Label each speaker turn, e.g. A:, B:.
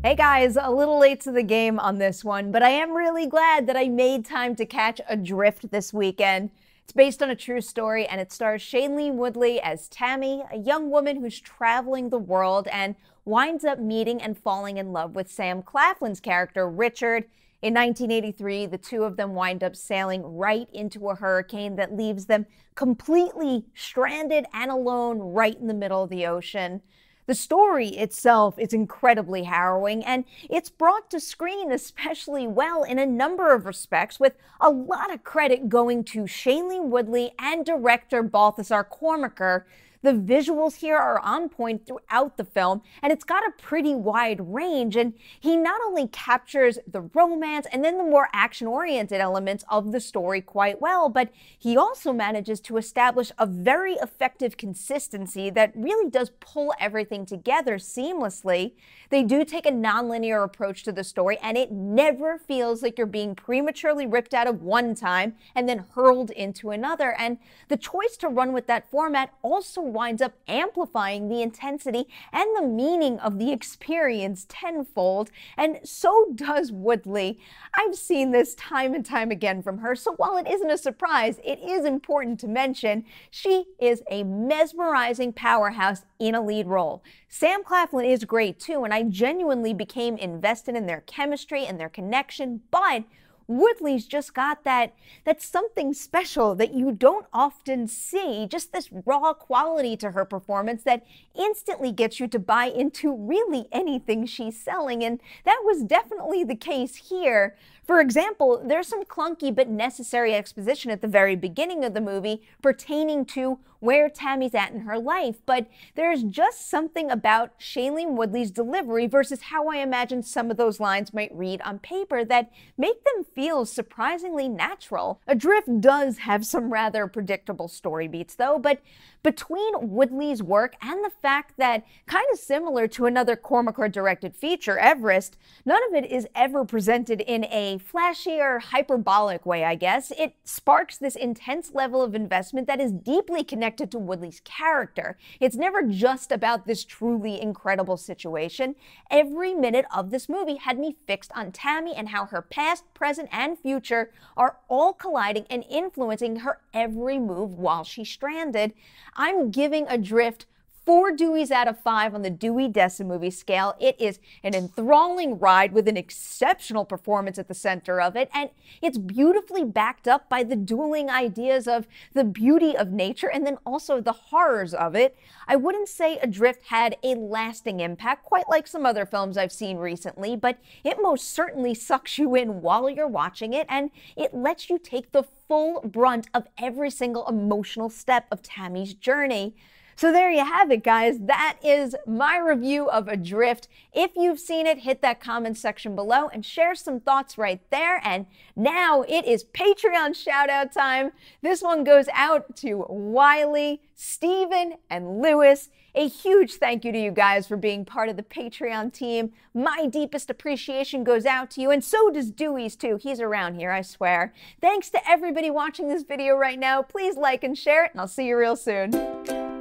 A: Hey guys, a little late to the game on this one, but I am really glad that I made time to catch Adrift this weekend. It's based on a true story and it stars Shailene Woodley as Tami, a young woman who's traveling the world and winds up meeting and falling in love with Sam Claflin's character, Richard. In 1983, the two of them wind up sailing right into a hurricane that leaves them completely stranded and alone right in the middle of the ocean. The story itself is incredibly harrowing, and it's brought to screen especially well in a number of respects, with a lot of credit going to Shailene Woodley and director Balthazar Kormaker. The visuals here are on point throughout the film, and it's got a pretty wide range, and he not only captures the romance and then the more action-oriented elements of the story quite well, but he also manages to establish a very effective consistency that really does pull everything together seamlessly. They do take a non-linear approach to the story, and it never feels like you're being prematurely ripped out of one time and then hurled into another, and the choice to run with that format also winds up amplifying the intensity and the meaning of the experience tenfold, and so does Woodley. I've seen this time and time again from her, so while it isn't a surprise, it is important to mention she is a mesmerizing powerhouse in a lead role. Sam Claflin is great too, and I genuinely became invested in their chemistry and their connection, but Woodley's just got that something special that you don't often see, just this raw quality to her performance that instantly gets you to buy into really anything she's selling, and that was definitely the case here. For example, there's some clunky but necessary exposition at the very beginning of the movie pertaining to where Tami's at in her life, but there's just something about Shailene Woodley's delivery versus how I imagine some of those lines might read on paper that make them feel surprisingly natural. Adrift does have some rather predictable story beats though, but between Woodley's work and the fact that, kind of similar to another Kormaker-directed feature, Everest, none of it is ever presented in a flashy or hyperbolic way, I guess. It sparks this intense level of investment that is deeply connected to Woodley's character. It's never just about this truly incredible situation. Every minute of this movie had me fixed on Tami and how her past, present, and future are all colliding and influencing her every move while she's stranded. I'm giving Adrift 4 Deweys out of 5 on the Dewey Decimovie scale. It is an enthralling ride with an exceptional performance at the center of it, and it's beautifully backed up by the dueling ideas of the beauty of nature and then also the horrors of it. I wouldn't say Adrift had a lasting impact, quite like some other films I've seen recently, but it most certainly sucks you in while you're watching it, and it lets you take the full brunt of every single emotional step of Tami's journey. So there you have it, guys. That is my review of Adrift. If you've seen it, hit that comment section below and share some thoughts right there. And now it is Patreon shout-out time. This one goes out to Wiley, Steven, and Lewis. A huge thank you to you guys for being part of the Patreon team. My deepest appreciation goes out to you, and so does Dewey's too. He's around here, I swear. Thanks to everybody watching this video right now. Please like and share it, and I'll see you real soon.